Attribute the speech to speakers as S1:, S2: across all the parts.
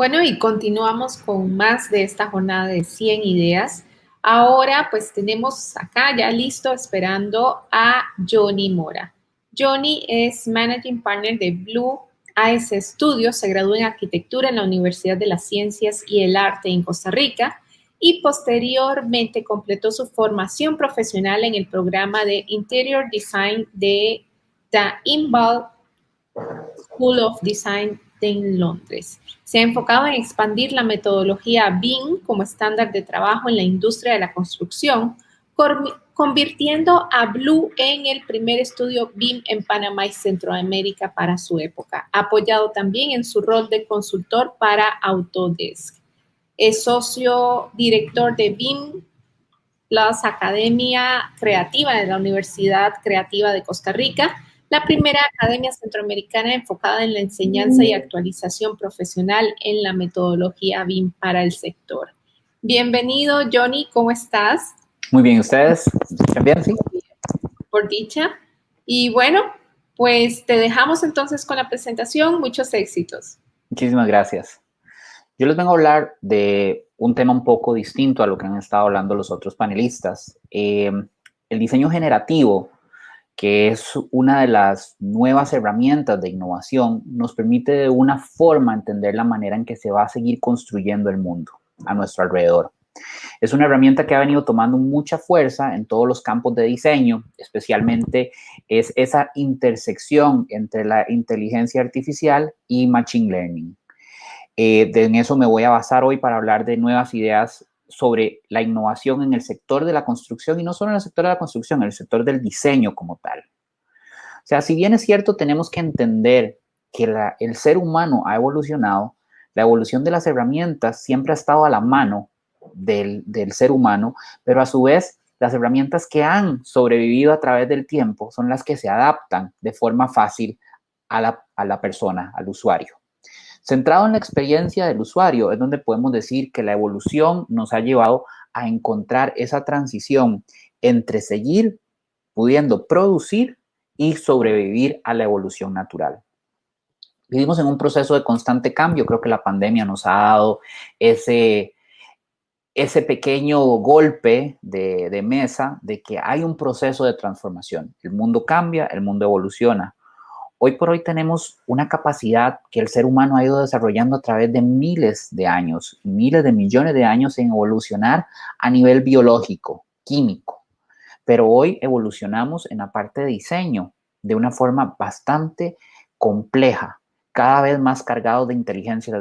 S1: Bueno, y continuamos con más de esta jornada de 100 ideas. Ahora pues tenemos acá ya listo esperando a Johnny Mora. Johnny es Managing Partner de Blue AS Studios, se graduó en Arquitectura en la Universidad de las Ciencias y el Arte en Costa Rica y posteriormente completó su formación profesional en el programa de Interior Design de The Inbal School of Design en Londres. Se ha enfocado en expandir la metodología BIM como estándar de trabajo en la industria de la construcción, convirtiendo a Blue en el primer estudio BIM en Panamá y Centroamérica para su época, apoyado también en su rol de consultor para Autodesk. Es socio director de BIM Plus Academia Creativa de la Universidad Creativa de Costa Rica, la primera academia centroamericana enfocada en la enseñanza y actualización profesional en la metodología BIM para el sector. Bienvenido, Johnny, ¿cómo estás?
S2: Muy bien, ¿ustedes? ¿Están bien? Sí.
S1: Por dicha. Y bueno, pues te dejamos entonces con la presentación. Muchos éxitos.
S2: Muchísimas gracias. Yo les vengo a hablar de un tema un poco distinto a lo que han estado hablando los otros panelistas. El diseño generativo, que es una de las nuevas herramientas de innovación, nos permite de una forma entender la manera en que se va a seguir construyendo el mundo a nuestro alrededor. Es una herramienta que ha venido tomando mucha fuerza en todos los campos de diseño, especialmente es esa intersección entre la inteligencia artificial y machine learning. En eso me voy a basar hoy para hablar de nuevas ideas sobre la innovación en el sector de la construcción y no solo en el sector de la construcción, en el sector del diseño como tal. O sea, si bien es cierto, tenemos que entender que el ser humano ha evolucionado, la evolución de las herramientas siempre ha estado a la mano del ser humano, pero a su vez las herramientas que han sobrevivido a través del tiempo son las que se adaptan de forma fácil a la persona, al usuario. Centrado en la experiencia del usuario es donde podemos decir que la evolución nos ha llevado a encontrar esa transición entre seguir pudiendo producir y sobrevivir a la evolución natural. Vivimos en un proceso de constante cambio. Creo que la pandemia nos ha dado ese pequeño golpe de mesa de que hay un proceso de transformación. El mundo cambia, el mundo evoluciona. Hoy por hoy tenemos una capacidad que el ser humano ha ido desarrollando a través de miles de años, miles de millones de años en evolucionar a nivel biológico, químico. Pero hoy evolucionamos en la parte de diseño de una forma bastante compleja, cada vez más cargados de inteligencia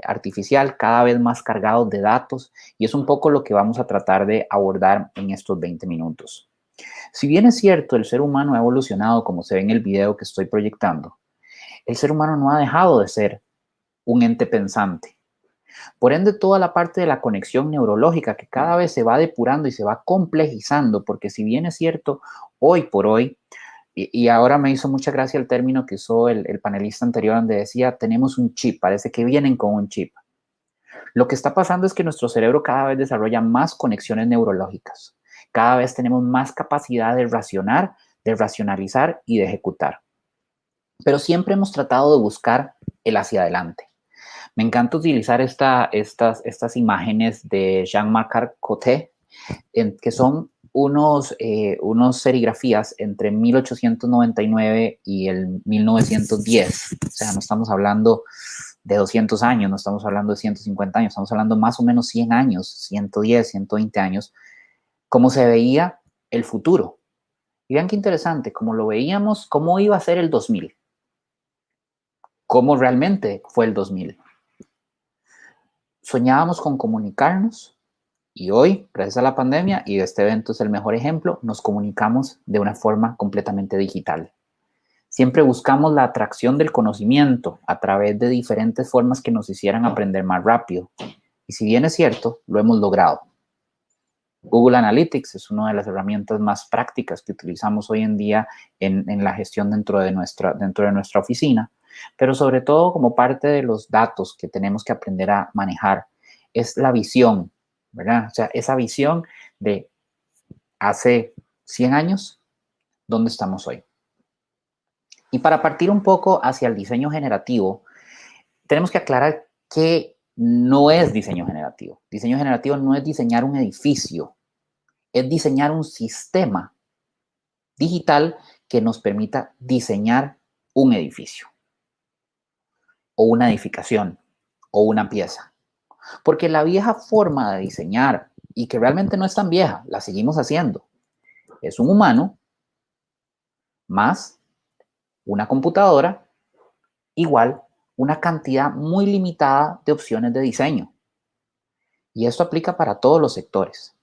S2: artificial, cada vez más cargados de datos, y es un poco lo que vamos a tratar de abordar en estos 20 minutos. Si bien es cierto, el ser humano ha evolucionado, como se ve en el video que estoy proyectando, el ser humano no ha dejado de ser un ente pensante. Por ende, toda la parte de la conexión neurológica que cada vez se va depurando y se va complejizando, porque si bien es cierto, hoy por hoy, y ahora me hizo mucha gracia el término que usó el panelista anterior, donde decía, tenemos un chip, parece que vienen con un chip. Lo que está pasando es que nuestro cerebro cada vez desarrolla más conexiones neurológicas. Cada vez tenemos más capacidad de racionar, de racionalizar y de ejecutar. Pero siempre hemos tratado de buscar el hacia adelante. Me encanta utilizar estas imágenes de Jean-Marc Coté, que son unos serigrafías entre 1899 y el 1910. O sea, no estamos hablando de 200 años, no estamos hablando de 150 años, estamos hablando más o menos 100 años, 110, 120 años, cómo se veía el futuro. Y vean qué interesante, como lo veíamos, cómo iba a ser el 2000, cómo realmente fue el 2000. Soñábamos con comunicarnos y hoy, gracias a la pandemia, y este evento es el mejor ejemplo, nos comunicamos de una forma completamente digital. Siempre buscamos la atracción del conocimiento a través de diferentes formas que nos hicieran aprender más rápido. Y si bien es cierto, lo hemos logrado. Google Analytics es una de las herramientas más prácticas que utilizamos hoy en día en la gestión dentro de nuestra oficina, pero sobre todo como parte de los datos que tenemos que aprender a manejar, es la visión, ¿verdad? O sea, esa visión de hace 100 años, ¿dónde estamos hoy? Y para partir un poco hacia el diseño generativo, tenemos que aclarar qué no es diseño generativo. Diseño generativo no es diseñar un edificio, es diseñar un sistema digital que nos permita diseñar un edificio o una edificación o una pieza. Porque la vieja forma de diseñar, y que realmente no es tan vieja, la seguimos haciendo, es un humano más una computadora igual una cantidad muy limitada de opciones de diseño. Y esto aplica para todos los sectores.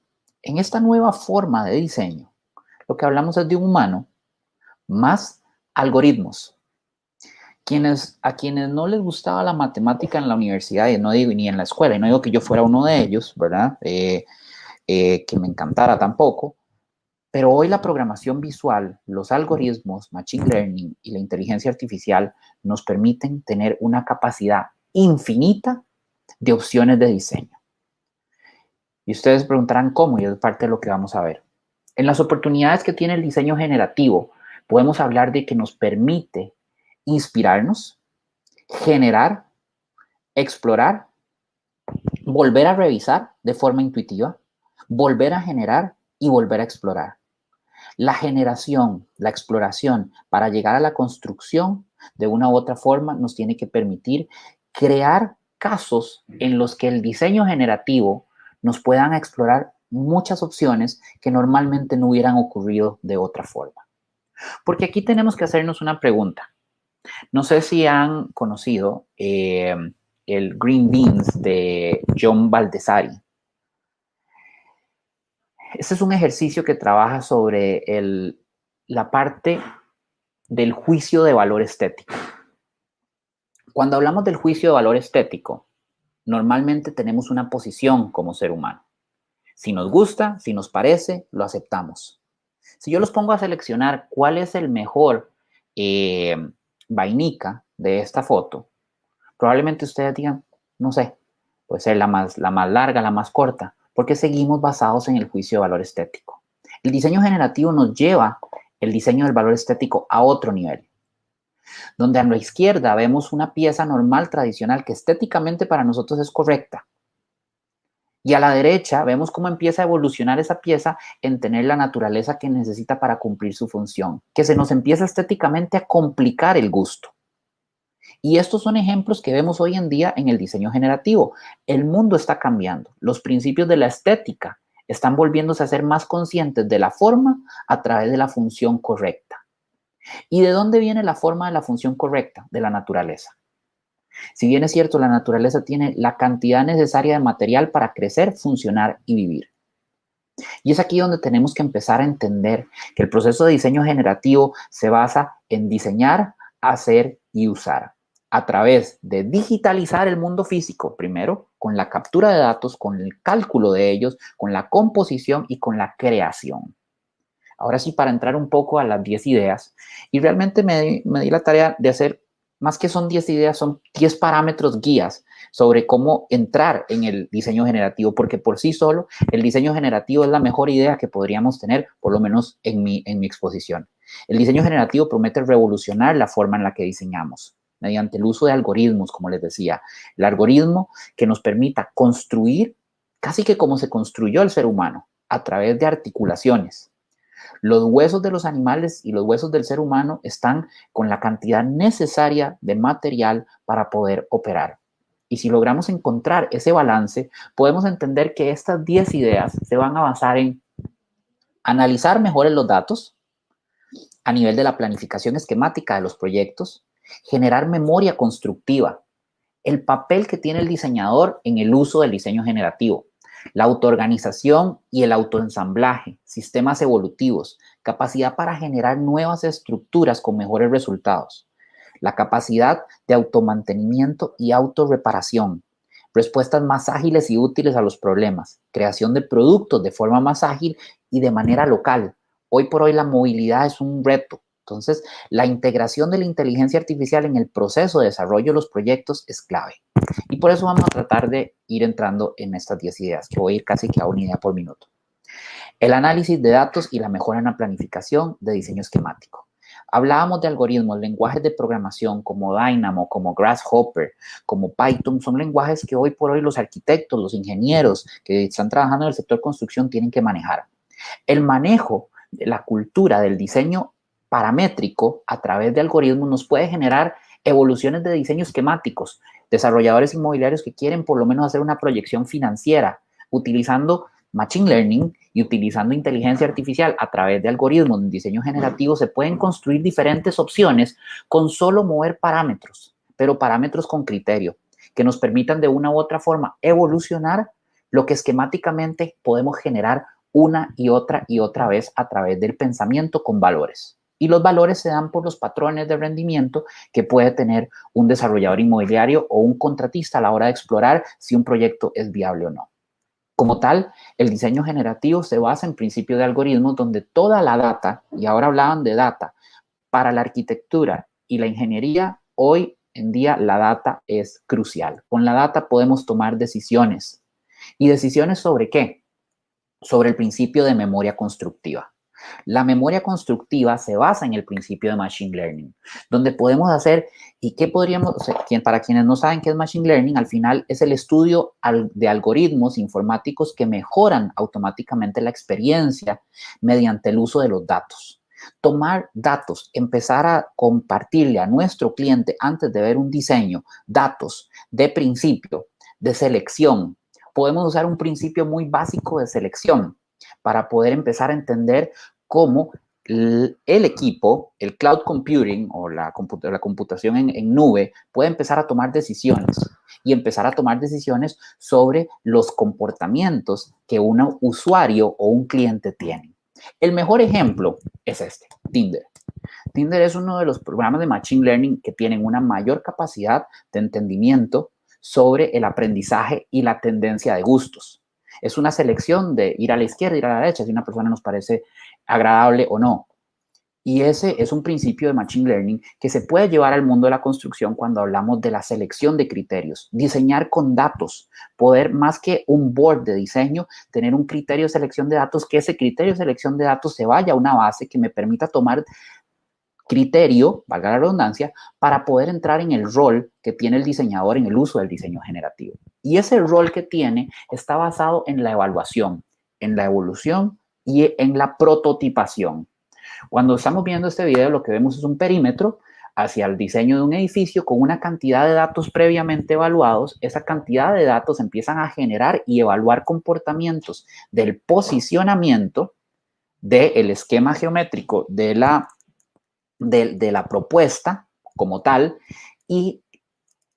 S2: En esta nueva forma de diseño, lo que hablamos es de un humano más algoritmos. A quienes no les gustaba la matemática en la universidad, y no digo ni en la escuela, y no digo que yo fuera uno de ellos, ¿verdad? Que me encantara tampoco, pero hoy la programación visual, los algoritmos, machine learning y la inteligencia artificial nos permiten tener una capacidad infinita de opciones de diseño. Y ustedes preguntarán cómo, y es parte de lo que vamos a ver. En las oportunidades que tiene el diseño generativo, podemos hablar de que nos permite inspirarnos, generar, explorar, volver a revisar de forma intuitiva, volver a generar y volver a explorar. La generación, la exploración para llegar a la construcción de una u otra forma nos tiene que permitir crear casos en los que el diseño generativo nos puedan explorar muchas opciones que normalmente no hubieran ocurrido de otra forma. Porque aquí tenemos que hacernos una pregunta. No sé si han conocido el Green Beans de John Baldessari. Este es un ejercicio que trabaja sobre la parte del juicio de valor estético. Cuando hablamos del juicio de valor estético, normalmente tenemos una posición como ser humano. Si nos gusta, si nos parece, lo aceptamos. Si yo los pongo a seleccionar cuál es el mejor vainica de esta foto, probablemente ustedes digan, no sé, puede ser la más larga, la más corta, porque seguimos basados en el juicio de valor estético. El diseño generativo nos lleva el diseño del valor estético a otro nivel, donde a la izquierda vemos una pieza normal, tradicional, que estéticamente para nosotros es correcta. Y a la derecha vemos cómo empieza a evolucionar esa pieza en tener la naturaleza que necesita para cumplir su función, que se nos empieza estéticamente a complicar el gusto. Y estos son ejemplos que vemos hoy en día en el diseño generativo. El mundo está cambiando. Los principios de la estética están volviéndose a ser más conscientes de la forma a través de la función correcta. ¿Y de dónde viene la forma de la función correcta? De la naturaleza. Si bien es cierto, la naturaleza tiene la cantidad necesaria de material para crecer, funcionar y vivir. Y es aquí donde tenemos que empezar a entender que el proceso de diseño generativo se basa en diseñar, hacer y usar a través de digitalizar el mundo físico, primero, con la captura de datos, con el cálculo de ellos, con la composición y con la creación. Ahora sí, para entrar un poco a las 10 ideas, y realmente me di la tarea de hacer, más que son 10 ideas, son 10 parámetros guías sobre cómo entrar en el diseño generativo, porque por sí solo el diseño generativo es la mejor idea que podríamos tener, por lo menos en mi exposición. El diseño generativo promete revolucionar la forma en la que diseñamos, mediante el uso de algoritmos, como les decía. El algoritmo que nos permita construir casi que como se construyó el ser humano, a través de articulaciones. Los huesos de los animales y los huesos del ser humano están con la cantidad necesaria de material para poder operar. Y si logramos encontrar ese balance, podemos entender que estas 10 ideas se van a basar en analizar mejor los datos a nivel de la planificación esquemática de los proyectos, generar memoria constructiva, el papel que tiene el diseñador en el uso del diseño generativo, la autoorganización y el autoensamblaje, sistemas evolutivos, capacidad para generar nuevas estructuras con mejores resultados, la capacidad de automantenimiento y autorreparación, respuestas más ágiles y útiles a los problemas, creación de productos de forma más ágil y de manera local. Hoy por hoy la movilidad es un reto. Entonces, la integración de la inteligencia artificial en el proceso de desarrollo de los proyectos es clave. Y por eso vamos a tratar de ir entrando en estas 10 ideas, que voy a ir casi que a una idea por minuto. El análisis de datos y la mejora en la planificación de diseño esquemático. Hablábamos de algoritmos, lenguajes de programación como Dynamo, como Grasshopper, como Python, son lenguajes que hoy por hoy los arquitectos, los ingenieros que están trabajando en el sector construcción tienen que manejar. El manejo de la cultura del diseño paramétrico a través de algoritmos nos puede generar evoluciones de diseño esquemáticos. Desarrolladores inmobiliarios que quieren por lo menos hacer una proyección financiera utilizando Machine Learning y utilizando inteligencia artificial a través de algoritmos de diseño generativo, se pueden construir diferentes opciones con solo mover parámetros, pero parámetros con criterio, que nos permitan de una u otra forma evolucionar lo que esquemáticamente podemos generar una y otra vez a través del pensamiento con valores. Y los valores se dan por los patrones de rendimiento que puede tener un desarrollador inmobiliario o un contratista a la hora de explorar si un proyecto es viable o no. Como tal, el diseño generativo se basa en principios de algoritmos donde toda la data, y ahora hablaban de data, para la arquitectura y la ingeniería, hoy en día la data es crucial. Con la data podemos tomar decisiones. ¿Y decisiones sobre qué? Sobre el principio de memoria constructiva. La memoria constructiva se basa en el principio de Machine Learning, donde podemos hacer, ¿y qué podríamos hacer? Para quienes no saben qué es Machine Learning, al final es el estudio de algoritmos informáticos que mejoran automáticamente la experiencia mediante el uso de los datos. Tomar datos, empezar a compartirle a nuestro cliente antes de ver un diseño, datos de principio, de selección. Podemos usar un principio muy básico de selección para poder empezar a entender cómo el equipo, el cloud computing o la computación en nube puede empezar a tomar decisiones y empezar a tomar decisiones sobre los comportamientos que un usuario o un cliente tiene. El mejor ejemplo es este, Tinder. Tinder es uno de los programas de Machine Learning que tienen una mayor capacidad de entendimiento sobre el aprendizaje y la tendencia de gustos. Es una selección de ir a la izquierda, ir a la derecha, si una persona nos parece agradable o no. Y ese es un principio de Machine Learning que se puede llevar al mundo de la construcción cuando hablamos de la selección de criterios, diseñar con datos, poder más que un board de diseño, tener un criterio de selección de datos, que ese criterio de selección de datos se vaya a una base que me permita tomar criterio, valga la redundancia, para poder entrar en el rol que tiene el diseñador en el uso del diseño generativo. Y ese rol que tiene está basado en la evaluación, en la evolución y en la prototipación. Cuando estamos viendo este video, lo que vemos es un perímetro hacia el diseño de un edificio con una cantidad de datos previamente evaluados. Esa cantidad de datos empiezan a generar y evaluar comportamientos del posicionamiento, del esquema geométrico de la propuesta como tal, y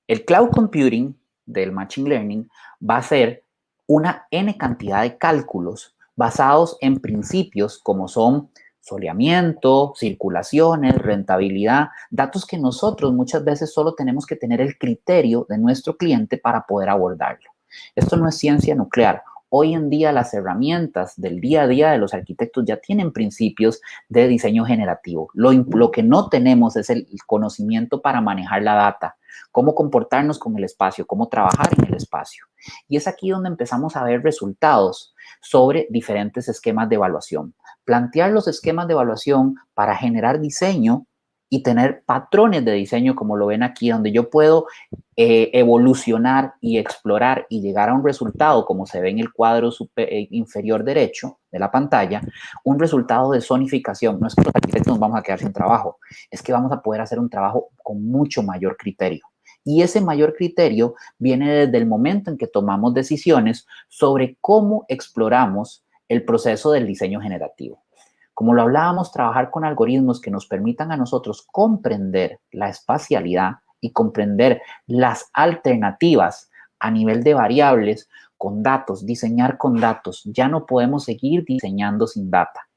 S2: el cloud computing del machine learning va a ser una n cantidad de cálculos basados en principios como son soleamiento, circulaciones, rentabilidad, datos que nosotros muchas veces solo tenemos que tener el criterio de nuestro cliente para poder abordarlo. Esto no es ciencia nuclear. Hoy en día las herramientas del día a día de los arquitectos ya tienen principios de diseño generativo. Lo que no tenemos es el conocimiento para manejar la data, cómo comportarnos con el espacio, cómo trabajar en el espacio. Y es aquí donde empezamos a ver resultados sobre diferentes esquemas de evaluación. Plantear los esquemas de evaluación para generar diseño y tener patrones de diseño, como lo ven aquí, donde yo puedo evolucionar y explorar y llegar a un resultado, como se ve en el cuadro inferior derecho de la pantalla, un resultado de zonificación. No es que los arquitectos nos vamos a quedar sin trabajo, es que vamos a poder hacer un trabajo con mucho mayor criterio. Y ese mayor criterio viene desde el momento en que tomamos decisiones sobre cómo exploramos el proceso del diseño generativo. Como lo hablábamos, trabajar con algoritmos que nos permitan a nosotros comprender la espacialidad y comprender las alternativas a nivel de variables con datos, diseñar con datos. Ya no podemos seguir diseñando sin data.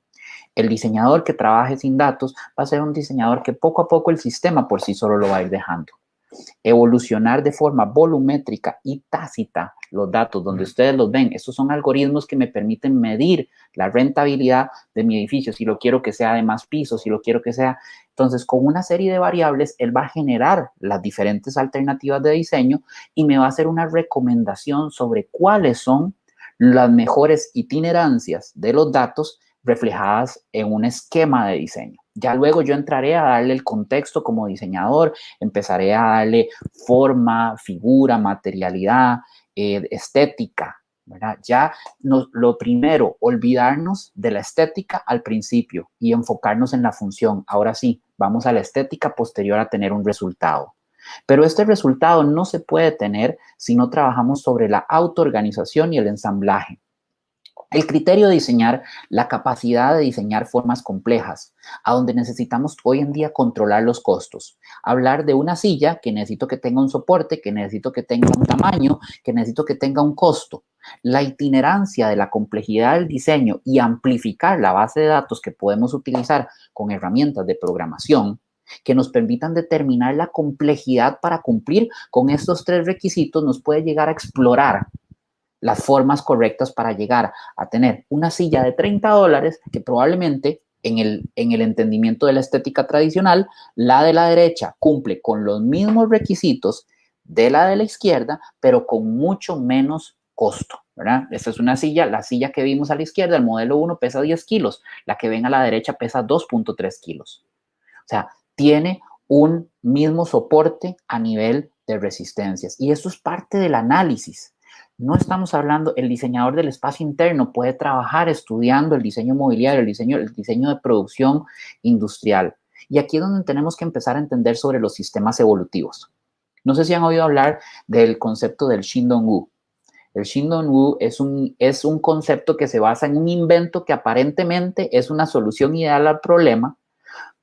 S2: El diseñador que trabaje sin datos va a ser un diseñador que poco a poco el sistema por sí solo lo va a ir dejando. Evolucionar de forma volumétrica y tácita los datos, donde ustedes los ven. Estos son algoritmos que me permiten medir la rentabilidad de mi edificio, si lo quiero que sea de más pisos, si lo quiero que sea. Entonces, con una serie de variables, él va a generar las diferentes alternativas de diseño y me va a hacer una recomendación sobre cuáles son las mejores itinerancias de los datos reflejadas en un esquema de diseño. Ya luego yo entraré a darle el contexto como diseñador, empezaré a darle forma, figura, materialidad, estética, ¿verdad? Ya lo primero, olvidarnos de la estética al principio y enfocarnos en la función. Ahora sí, vamos a la estética posterior a tener un resultado. Pero este resultado no se puede tener si no trabajamos sobre la autoorganización y el ensamblaje. El criterio de diseñar, la capacidad de diseñar formas complejas, a donde necesitamos hoy en día controlar los costos. Hablar de una silla que necesito que tenga un soporte, que necesito que tenga un tamaño, que necesito que tenga un costo. La itinerancia de la complejidad del diseño y amplificar la base de datos que podemos utilizar con herramientas de programación que nos permitan determinar la complejidad para cumplir con estos tres requisitos nos puede llegar a explorar las formas correctas para llegar a tener una silla de $30 que probablemente en el entendimiento de la estética tradicional, la de la derecha cumple con los mismos requisitos de la izquierda, pero con mucho menos costo, ¿verdad? Esta es una silla, la silla que vimos a la izquierda, el modelo 1 pesa 10 kilos, la que ven a la derecha pesa 2.3 kilos. O sea, tiene un mismo soporte a nivel de resistencias y eso es parte del análisis. No estamos hablando, el diseñador del espacio interno puede trabajar estudiando el diseño mobiliario, el diseño de producción industrial. Y aquí es donde tenemos que empezar a entender sobre los sistemas evolutivos. No sé si han oído hablar del concepto del Xindong-Wu. El Xindong-Wu es un concepto que se basa en un invento que aparentemente es una solución ideal al problema,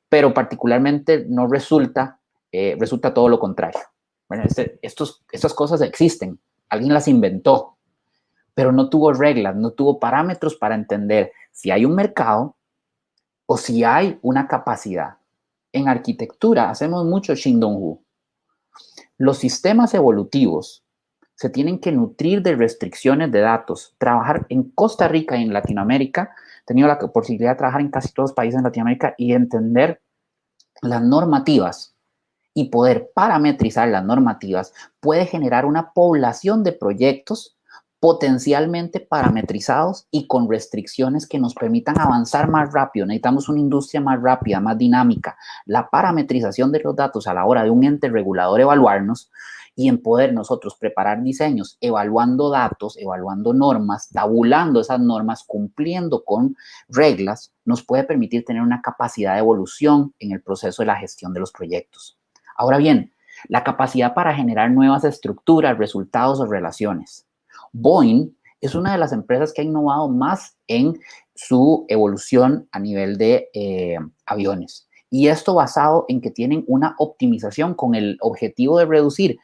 S2: pero particularmente no resulta todo lo contrario. Bueno, estas cosas existen, alguien las inventó, pero no tuvo reglas, no tuvo parámetros para entender si hay un mercado o si hay una capacidad. En arquitectura hacemos mucho Xindong-Wu. Los sistemas evolutivos se tienen que nutrir de restricciones de datos. Trabajar en Costa Rica y en Latinoamérica, he tenido la posibilidad de trabajar en casi todos los países en Latinoamérica y entender las normativas y poder parametrizar las normativas puede generar una población de proyectos potencialmente parametrizados y con restricciones que nos permitan avanzar más rápido. Necesitamos una industria más rápida, más dinámica. La parametrización de los datos a la hora de un ente regulador evaluarnos y en poder nosotros preparar diseños evaluando datos, evaluando normas, tabulando esas normas, cumpliendo con reglas, nos puede permitir tener una capacidad de evolución en el proceso de la gestión de los proyectos. Ahora bien, la capacidad para generar nuevas estructuras, resultados o relaciones. Boeing es una de las empresas que ha innovado más en su evolución a nivel de aviones. Y esto basado en que tienen una optimización con el objetivo de reducir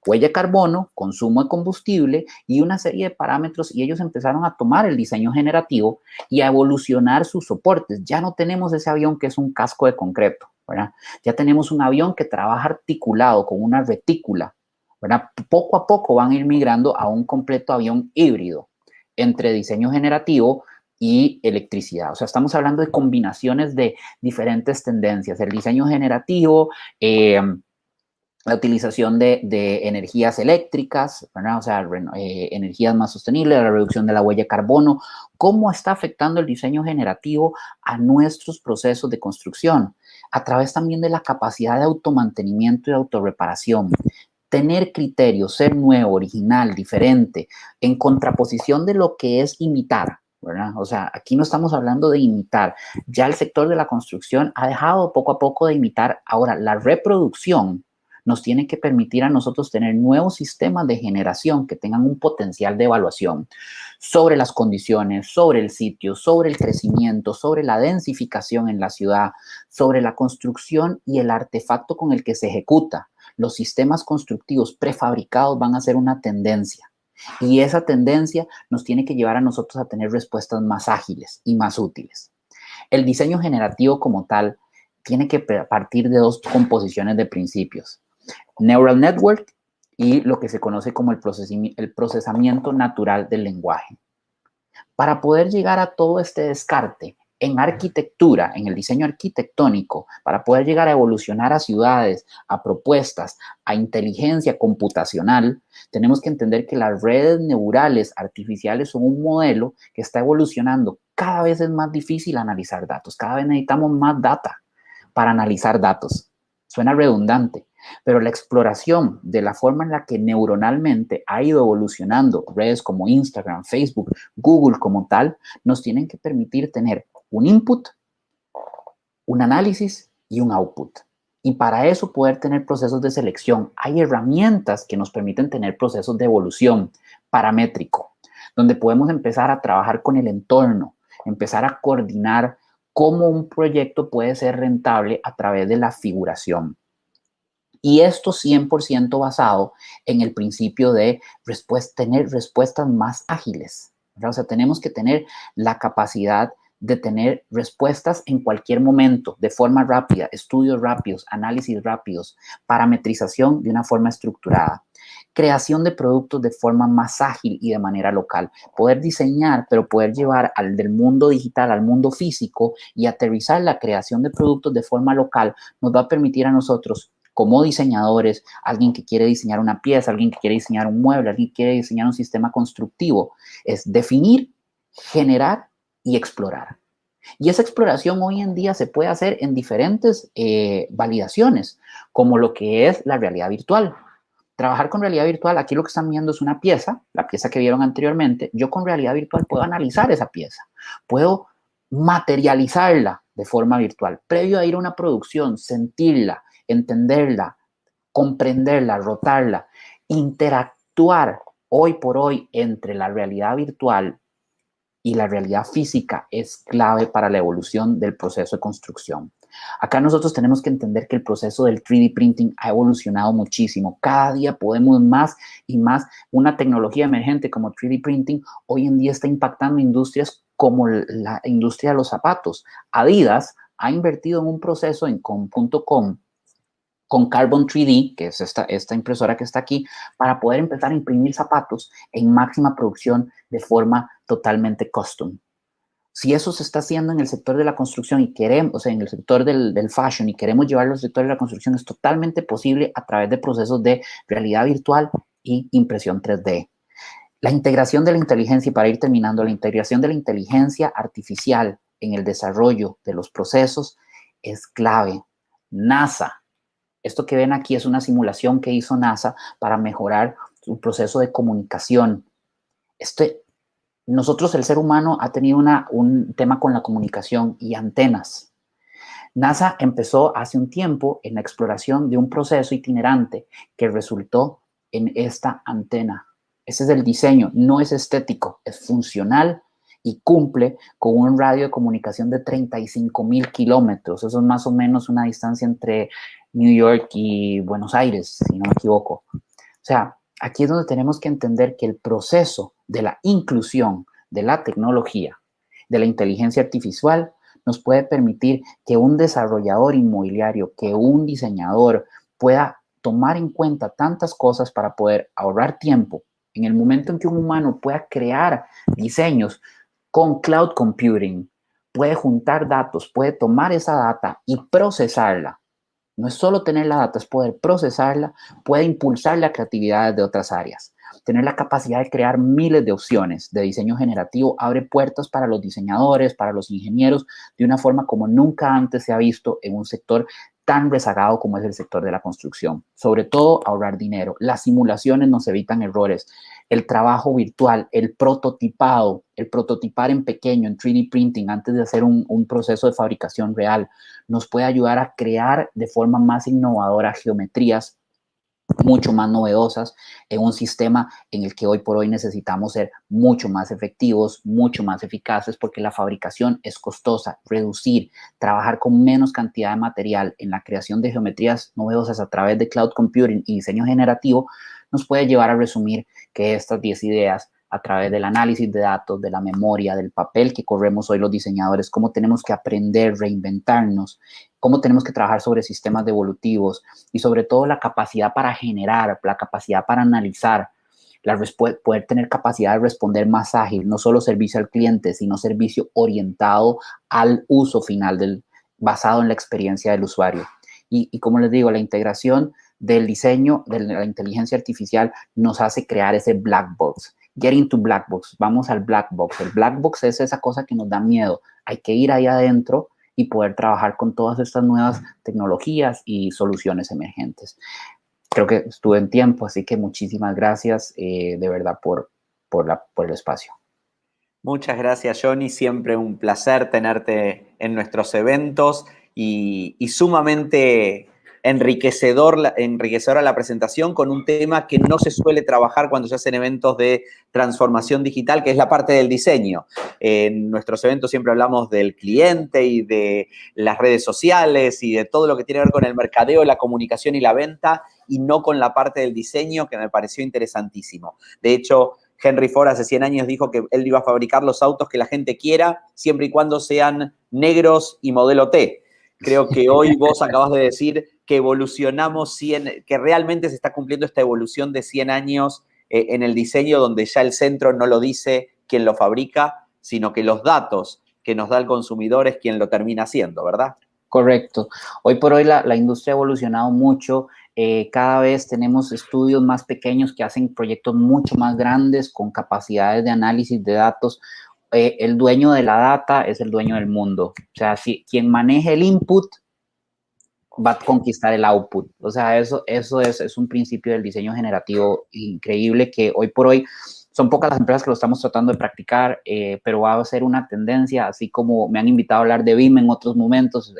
S2: huella de carbono, consumo de combustible y una serie de parámetros, y ellos empezaron a tomar el diseño generativo y a evolucionar sus soportes. Ya no tenemos ese avión que es un casco de concreto, ¿verdad? Ya tenemos un avión que trabaja articulado con una retícula, ¿verdad? Poco a poco van a ir migrando a un completo avión híbrido entre diseño generativo y electricidad. O sea, estamos hablando de combinaciones de diferentes tendencias, el diseño generativo, la utilización de energías eléctricas, ¿verdad? O sea, energías más sostenibles, la reducción de la huella de carbono. ¿Cómo está afectando el diseño generativo a nuestros procesos de construcción? A través también de la capacidad de automantenimiento y autorreparación. Tener criterios, ser nuevo, original, diferente, en contraposición de lo que es imitar, ¿verdad? O sea, aquí no estamos hablando de imitar. Ya el sector de la construcción ha dejado poco a poco de imitar. Ahora, la reproducción nos tiene que permitir a nosotros tener nuevos sistemas de generación que tengan un potencial de evaluación sobre las condiciones, sobre el sitio, sobre el crecimiento, sobre la densificación en la ciudad, sobre la construcción y el artefacto con el que se ejecuta. Los sistemas constructivos prefabricados van a ser una tendencia y esa tendencia nos tiene que llevar a nosotros a tener respuestas más ágiles y más útiles. El diseño generativo como tal tiene que partir de dos composiciones de principios: Neural Network y lo que se conoce como el procesamiento natural del lenguaje. Para poder llegar a todo este descarte en arquitectura, en el diseño arquitectónico, para poder llegar a evolucionar a ciudades, a propuestas, a inteligencia computacional, tenemos que entender que las redes neurales artificiales son un modelo que está evolucionando. Cada vez es más difícil analizar datos, cada vez necesitamos más data. para analizar datos. Suena redundante, pero la exploración de la forma en la que neuronalmente ha ido evolucionando redes como Instagram, Facebook, Google como tal, nos tienen que permitir tener un input, un análisis y un output. Y para eso poder tener procesos de selección, hay herramientas que nos permiten tener procesos de evolución paramétrico, donde podemos empezar a trabajar con el entorno, empezar a coordinar cómo un proyecto puede ser rentable a través de la figuración. Y esto 100% basado en el principio de tener respuestas más ágiles, ¿verdad? O sea, tenemos que tener la capacidad de tener respuestas en cualquier momento, de forma rápida, estudios rápidos, análisis rápidos, parametrización de una forma estructurada, creación de productos de forma más ágil y de manera local, poder diseñar, pero poder llevar del mundo digital al mundo físico y aterrizar la creación de productos de forma local nos va a permitir a nosotros como diseñadores, alguien que quiere diseñar una pieza, alguien que quiere diseñar un mueble, alguien que quiere diseñar un sistema constructivo, es definir, generar y explorar. Y esa exploración hoy en día se puede hacer en diferentes validaciones, como lo que es la realidad virtual. Trabajar con realidad virtual, aquí lo que están viendo es una pieza, la pieza que vieron anteriormente. Yo con realidad virtual puedo analizar esa pieza, puedo materializarla de forma virtual, previo a ir a una producción, sentirla, entenderla, comprenderla, rotarla, interactuar hoy por hoy entre la realidad virtual y la realidad física es clave para la evolución del proceso de construcción. Acá nosotros tenemos que entender que el proceso del 3D printing ha evolucionado muchísimo. Cada día podemos más y más. Una tecnología emergente como 3D printing hoy en día está impactando industrias como la industria de los zapatos. Adidas ha invertido en un proceso en conjunto con Carbon 3D, que es esta impresora que está aquí, para poder empezar a imprimir zapatos en máxima producción de forma totalmente custom. Si eso se está haciendo en el sector de la construcción y queremos, o sea, en el sector del fashion y queremos llevarlo al sector de la construcción, es totalmente posible a través de procesos de realidad virtual y impresión 3D. La integración de la inteligencia, y para ir terminando, la integración de la inteligencia artificial en el desarrollo de los procesos es clave. NASA, esto que ven aquí es una simulación que hizo NASA para mejorar su proceso de comunicación. Nosotros, el ser humano, ha tenido un tema con la comunicación y antenas. NASA empezó hace un tiempo en la exploración de un proceso itinerante que resultó en esta antena. Ese es el diseño, no es estético, es funcional y cumple con un radio de comunicación de 35,000 kilómetros. Eso es más o menos una distancia entre New York y Buenos Aires, si no me equivoco. O sea, aquí es donde tenemos que entender que el proceso de la inclusión de la tecnología, de la inteligencia artificial, nos puede permitir que un desarrollador inmobiliario, que un diseñador pueda tomar en cuenta tantas cosas para poder ahorrar tiempo. En el momento en que un humano pueda crear diseños con cloud computing, puede juntar datos, puede tomar esa data y procesarla. No es solo tener la data, es poder procesarla, puede impulsar la creatividad de otras áreas. Tener la capacidad de crear miles de opciones de diseño generativo abre puertas para los diseñadores, para los ingenieros, de una forma como nunca antes se ha visto en un sector tan rezagado como es el sector de la construcción. Sobre todo, ahorrar dinero. Las simulaciones nos evitan errores. El trabajo virtual, el prototipado, el prototipar en pequeño, en 3D printing, antes de hacer un proceso de fabricación real, nos puede ayudar a crear de forma más innovadora geometrías mucho más novedosas en un sistema en el que hoy por hoy necesitamos ser mucho más efectivos, mucho más eficaces, porque la fabricación es costosa. Reducir, trabajar con menos cantidad de material en la creación de geometrías novedosas a través de cloud computing y diseño generativo nos puede llevar a resumir que estas 10 ideas, a través del análisis de datos, de la memoria, del papel que corremos hoy los diseñadores, cómo tenemos que aprender, reinventarnos, cómo tenemos que trabajar sobre sistemas devolutivos y sobre todo la capacidad para generar, la capacidad para analizar, poder tener capacidad de responder más ágil, no solo servicio al cliente, sino servicio orientado al uso final, basado en la experiencia del usuario. Y como les digo, la integración del diseño de la inteligencia artificial nos hace crear ese black box. Get into black box, vamos al black box. El black box es esa cosa que nos da miedo. Hay que ir ahí adentro y poder trabajar con todas estas nuevas tecnologías y soluciones emergentes. Creo que estuve en tiempo, así que muchísimas gracias de verdad por el espacio.
S3: Muchas gracias, Johnny. Siempre un placer tenerte en nuestros eventos y sumamente enriquecedora la presentación con un tema que no se suele trabajar cuando se hacen eventos de transformación digital, que es la parte del diseño. En nuestros eventos siempre hablamos del cliente y de las redes sociales y de todo lo que tiene que ver con el mercadeo, la comunicación y la venta, y no con la parte del diseño, que me pareció interesantísimo. De hecho, Henry Ford hace 100 años dijo que él iba a fabricar los autos que la gente quiera, siempre y cuando sean negros y modelo T. Creo que hoy vos acabas de decir que evolucionamos que realmente se está cumpliendo esta evolución de 100 años en el diseño, donde ya el centro no lo dice quien lo fabrica, sino que los datos que nos da el consumidor es quien lo termina haciendo, ¿verdad?
S2: Correcto. Hoy por hoy la industria ha evolucionado mucho. Cada vez tenemos estudios más pequeños que hacen proyectos mucho más grandes con capacidades de análisis de datos. El dueño de la data es el dueño del mundo. O sea, quien maneje el input va a conquistar el output. O sea, eso es un principio del diseño generativo increíble que hoy por hoy son pocas las empresas que lo estamos tratando de practicar, pero va a ser una tendencia, así como me han invitado a hablar de BIM en otros momentos.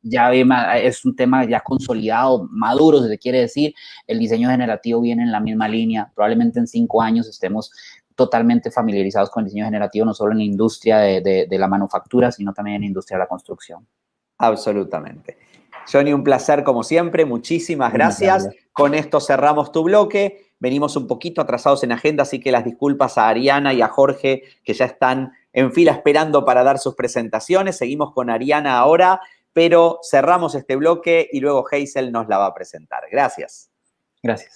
S2: Ya BIM es un tema ya consolidado, maduro, si se quiere decir. El diseño generativo viene en la misma línea. Probablemente en 5 años estemos totalmente familiarizados con el diseño generativo, no solo en la industria de la manufactura, sino también en la industria de la construcción.
S3: Absolutamente. Johnny, un placer como siempre. Muchísimas gracias. Con esto cerramos tu bloque. Venimos un poquito atrasados en agenda, así que las disculpas a Ariana y a Jorge, que ya están en fila esperando para dar sus presentaciones. Seguimos con Ariana ahora, pero cerramos este bloque y luego Hazel nos la va a presentar. Gracias.
S2: Gracias.